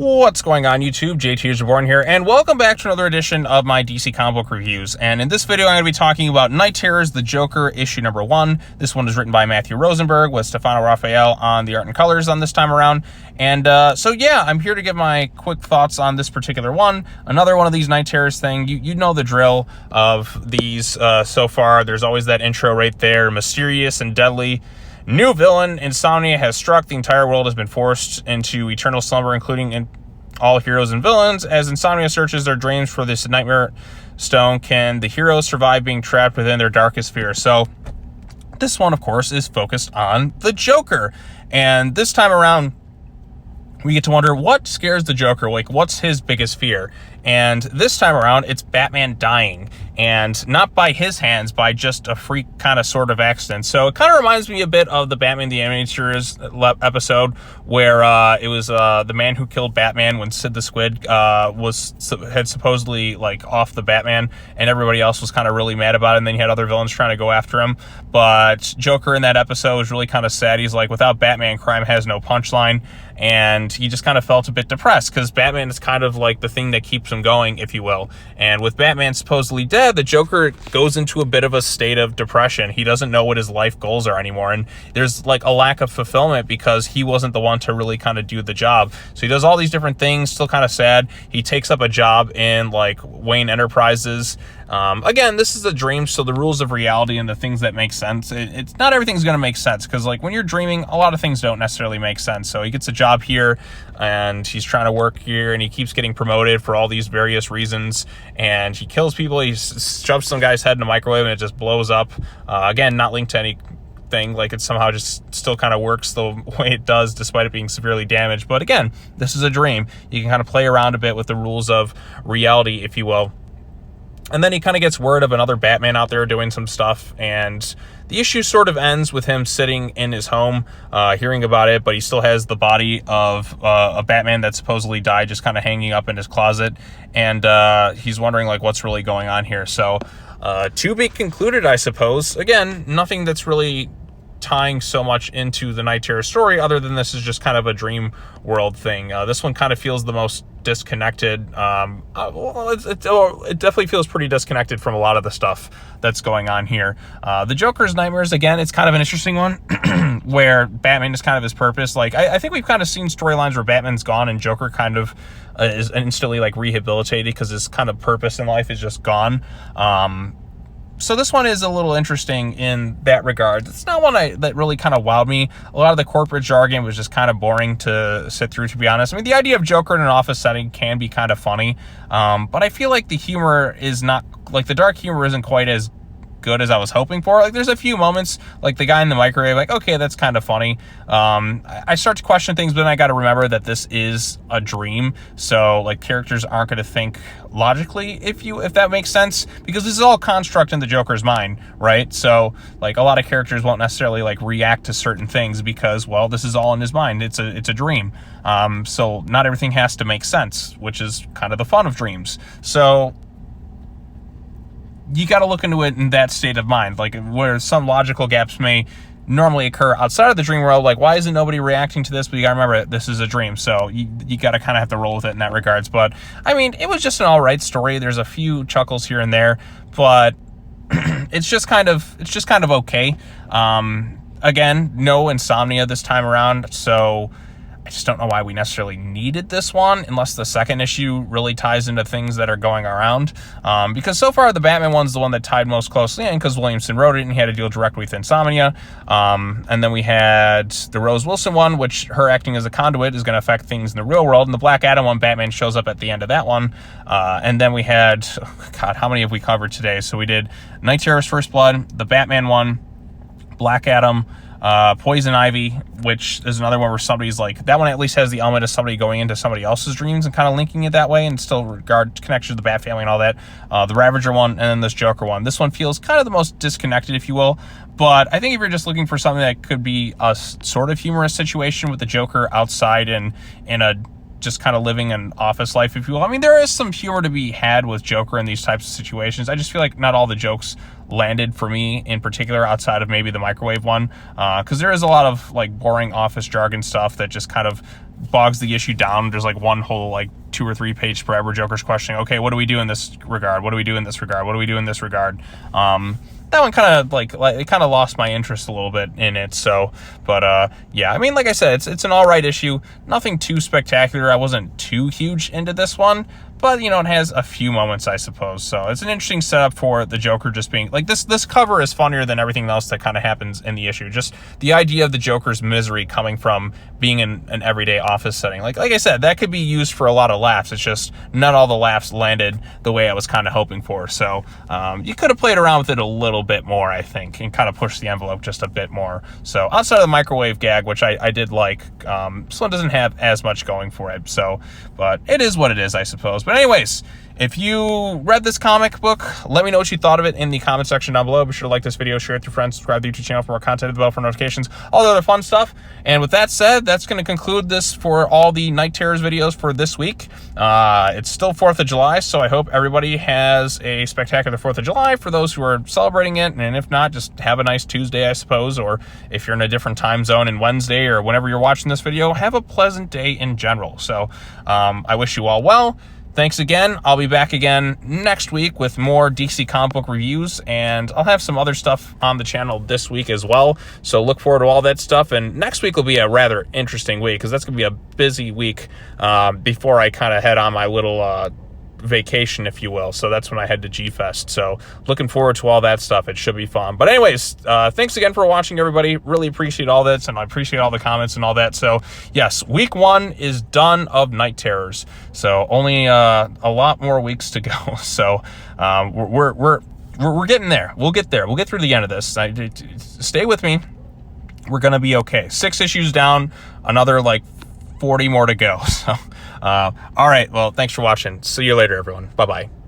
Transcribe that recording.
What's going on YouTube? JT is Reborn here, and welcome back to another edition of my DC comic book reviews. And in this video, I'm going to be talking about Night Terrors, The Joker, issue number 1. This one is written by Matthew Rosenberg with Stefano Raffaele on the art and colors on this time around. And so yeah, I'm here to give my quick thoughts on this particular one. Another one of these Night Terrors thing. You know the drill of these so far. There's always that intro right there, mysterious and deadly. New villain, Insomnia, has struck. The entire world has been forced into eternal slumber, including all heroes and villains. As Insomnia searches their dreams for this nightmare stone, can the heroes survive being trapped within their darkest fear? So this one, of course, is focused on the Joker. And this time around, we get to wonder what scares the Joker, like what's his biggest fear? And this time around, it's Batman dying, and not by his hands, by just a freak kind of sort of accident. So it kind of reminds me a bit of the Batman the Animated Series episode where it was the man who killed Batman when Sid the Squid had supposedly like off the Batman, and everybody else was kind of really mad about it, and then you had other villains trying to go after him. But Joker in that episode was really kind of sad. He's like, without Batman, crime has no punchline, and he just kind of felt a bit depressed because Batman is kind of like the thing that keeps him going, if you will. And with Batman supposedly dead, the Joker goes into a bit of a state of depression. He doesn't know what his life goals are anymore, and there's like a lack of fulfillment because he wasn't the one to really kind of do the job. So he does all these different things, still kind of sad. He takes up a job in like Wayne Enterprises. Again, this is a dream, so the rules of reality and the things that make sense, it's not everything's going to make sense, because like when you're dreaming, a lot of things don't necessarily make sense. So he gets a job here, and he's trying to work here, and he keeps getting promoted for all these various reasons, and he kills people. He shoves some guy's head in a microwave, and it just blows up. Again, not linked to anything, like it somehow just still kind of works the way it does despite it being severely damaged. But again, this is a dream. You can kind of play around a bit with the rules of reality, if you will. And then he kind of gets word of another Batman out there doing some stuff, and the issue sort of ends with him sitting in his home, hearing about it, but he still has the body of a Batman that supposedly died just kind of hanging up in his closet, and he's wondering like what's really going on here. So to be concluded, I suppose. Again, nothing that's really tying so much into the Night Terror story other than this is just kind of a dream world thing. This one kind of feels the most disconnected. It definitely feels pretty disconnected from a lot of the stuff that's going on here. The Joker's nightmares, again, it's kind of an interesting one where Batman is kind of his purpose. Like I think we've kind of seen storylines where Batman's gone and Joker kind of is instantly like rehabilitated because his kind of purpose in life is just gone. So this one is a little interesting in that regard. It's not one that really kind of wowed me. A lot of the corporate jargon was just kind of boring to sit through, to be honest. I mean, the idea of Joker in an office setting can be kind of funny, but I feel like the humor is not, like the dark humor isn't quite as good as I was hoping for. Like there's a few moments, like the guy in the microwave, like, okay, that's kind of funny. I start to question things, but then I got to remember that this is a dream, so like characters aren't going to think logically, if that makes sense, because this is all construct in the Joker's mind, right? So like a lot of characters won't necessarily like react to certain things because, well, this is all in his mind. It's a dream. So not everything has to make sense, which is kind of the fun of dreams. So you got to look into it in that state of mind, like where some logical gaps may normally occur outside of the dream world. Like, why isn't nobody reacting to this? But you got to remember, this is a dream, so you got to kind of have to roll with it in that regards. But I mean, it was just an all right story. There's a few chuckles here and there, but it's just kind of okay. Again, no Insomnia this time around, so I just don't know why we necessarily needed this one, unless the second issue really ties into things that are going around. Because so far, the Batman one's the one that tied most closely in, because Williamson wrote it and he had to deal directly with Insomnia. And then we had the Rose Wilson one, which her acting as a conduit is going to affect things in the real world. And the Black Adam one, Batman shows up at the end of that one. And then we had, God, how many have we covered today? So we did Night Terror's First Blood, the Batman one, Black Adam, Poison Ivy, which is another one where somebody's like, that one at least has the element of somebody going into somebody else's dreams and kind of linking it that way, and still regard connection to the Bat family and all that. The Ravager one, and then this Joker one. This one feels kind of the most disconnected, if you will. But I think if you're just looking for something that could be a sort of humorous situation with the Joker outside and in a just kind of living an office life, if you will. I mean, there is some humor to be had with Joker in these types of situations. I just feel like not all the jokes landed for me in particular, outside of maybe the microwave one, because there is a lot of like boring office jargon stuff that just kind of bogs the issue down. There's like one whole like 2 or 3 page spread where Joker's questioning, okay, what do we do in this regard? What do we do in this regard? What do we do in this regard? That one kind of like it kind of lost my interest a little bit in it. So, but yeah, I mean, like I said, it's an all right issue. Nothing too spectacular. I wasn't too huge into this one, but you know, it has a few moments, I suppose. So it's an interesting setup for the Joker just being like this cover is funnier than everything else that kind of happens in the issue. Just the idea of the Joker's misery coming from being in an everyday office setting. Like I said, that could be used for a lot of laughs. It's just not all the laughs landed the way I was kind of hoping for. So you could have played around with it a little bit more, I think, and kind of pushed the envelope just a bit more. So outside of the microwave gag, which I did like, this one doesn't have as much going for it. So, but it is what it is, I suppose. But anyways, if you read this comic book, let me know what you thought of it in the comment section down below. Be sure to like this video, share it with your friends, subscribe to the YouTube channel for more content, hit the bell for notifications, all the other fun stuff. And with that said, that's going to conclude this for all the Night Terrors videos for this week. It's still 4th of July, so I hope everybody has a spectacular 4th of July for those who are celebrating it. And if not, just have a nice Tuesday, I suppose. Or if you're in a different time zone in Wednesday or whenever you're watching this video, have a pleasant day in general. So I wish you all well. Thanks again. I'll be back again next week with more DC comic book reviews, and I'll have some other stuff on the channel this week as well. So look forward to all that stuff. And next week will be a rather interesting week because that's going to be a busy week before I kind of head on my little vacation, if you will. So that's when I head to G-Fest. So looking forward to all that stuff. It should be fun. But anyways, thanks again for watching, everybody. Really appreciate all this, and I appreciate all the comments and all that. So yes, week 1 is done of Night Terrors. So only a lot more weeks to go. So we're getting there. We'll get there. We'll get through the end of this. Stay with me. We're gonna be okay. 6 issues down, another like 40 more to go. So all right, well, thanks for watching. See you later, everyone. Bye-bye.